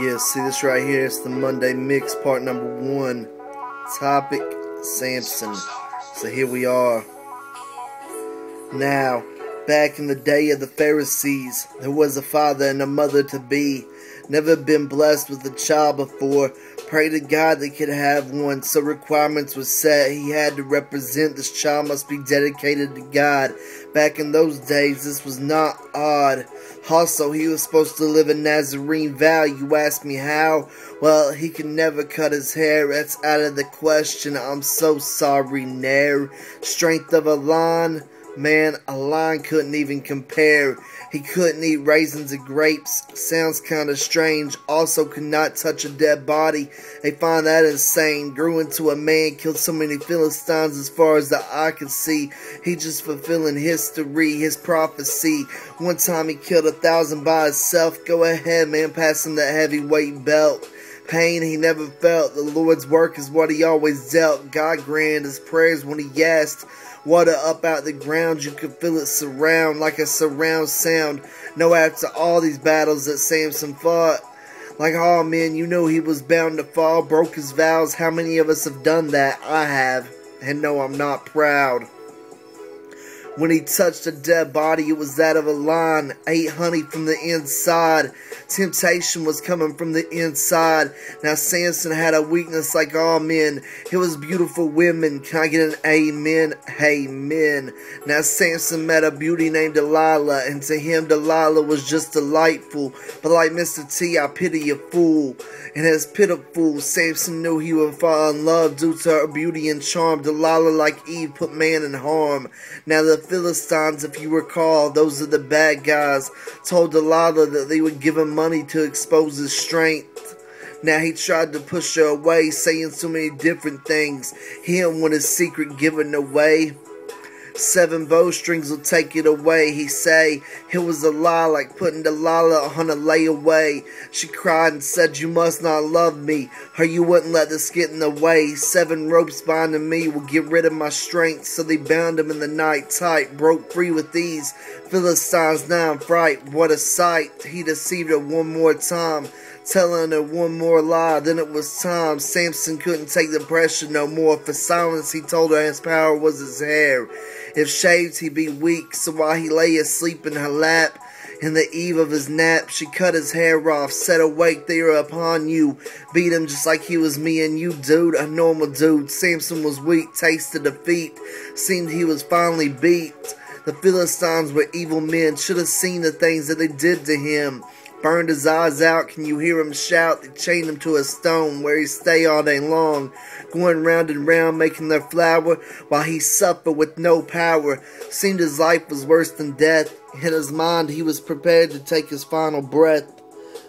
Yeah, see this right here, it's the Monday Mix, part number 1. Topic, Samson. So here we are. Now, back in the day of the Pharisees, there was a father and a mother to be. Never been blessed with a child before. Pray to God they could have one. So requirements were set. He had to represent. This child must be dedicated to God. Back in those days, this was not odd. Also, he was supposed to live a Nazarene vow. You ask me how? Well, he can never cut his hair. That's out of the question. I'm so sorry, Nair. Strength of a lion? Man, a lion couldn't even compare. He couldn't eat raisins or grapes. Sounds kinda strange. Also could not touch a dead body. They find that insane. Grew into a man, killed so many Philistines as far as the eye could see. He just fulfilling history, his prophecy. One time he killed 1,000 by himself. Go ahead, man, pass him that heavyweight belt. Pain he never felt. The Lord's work is what he always dealt. God granted his prayers when he asked. Water up out the ground, you could feel it surround like a surround sound. No, after all these battles that Samson fought, like all men, you know he was bound to fall, broke his vows. How many of us have done that? I have, and no, I'm not proud. When he touched a dead body, it was that of a lion. Ate honey from the inside. Temptation was coming from the inside. Now Samson had a weakness like all men. He was beautiful women. Can I get an amen? Amen. Now Samson met a beauty named Delilah, and to him Delilah was just delightful. But like Mr. T, I pity a fool. And as pitiful, Samson knew he would fall in love due to her beauty and charm. Delilah, like Eve, put man in harm. Now the Philistines, if you recall, those are the bad guys, told Delilah that they would give him money to expose his strength. Now he tried to push her away, saying so many different things. He didn't want his secret given away. 7 bowstrings will take it away, he say. It was a lie, like putting Delilah on a layaway. She cried and said, you must not love me, or you wouldn't let this get in the way. 7 ropes binding me will get rid of my strength. So they bound him in the night tight, broke free with ease. Philistines now in fright, what a sight. He deceived her one more time, telling her one more lie, then it was time. Samson couldn't take the pressure no more. For silence he told her his power was his hair. If shaved he'd be weak, so while he lay asleep in her lap, in the eve of his nap, she cut his hair off, said awake they are upon you. Beat him just like he was me and you, dude, a normal dude. Samson was weak, tasted defeat, seemed he was finally beat. The Philistines were evil men, should have seen the things that they did to him. Burned his eyes out, can you hear him shout? They chained him to a stone where he stay all day long, going round and round making their flour while he suffered with no power. Seemed his life was worse than death. In his mind he was prepared to take his final breath.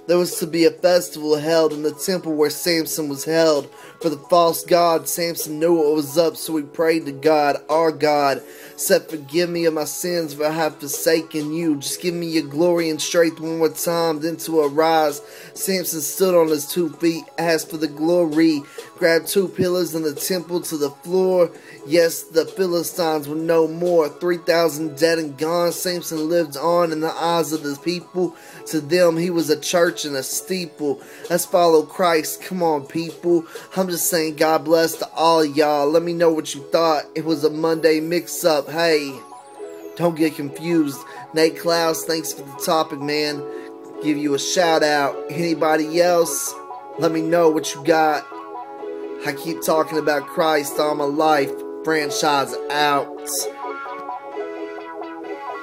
There was to be a festival held in the temple where Samson was held. For the false god, Samson knew what was up, so he prayed to God, our God. Said, forgive me of my sins, for I have forsaken you. Just give me your glory and strength one more time, then to arise. Samson stood on his 2 feet, asked for the glory, grabbed 2 pillars in the temple to the floor. Yes, the Philistines were no more. 3,000 dead and gone. Samson lived on in the eyes of the people. To them, he was a church and a steeple. Let's follow Christ. Come on, people. I'm just saying God bless to all y'all. Let me know what you thought. It was a Monday mix-up. Hey, don't get confused. Nate Klaus, thanks for the topic, man. Give you a shout-out. Anybody else? Let me know what you got. I keep talking about Christ all my life. Franchise out.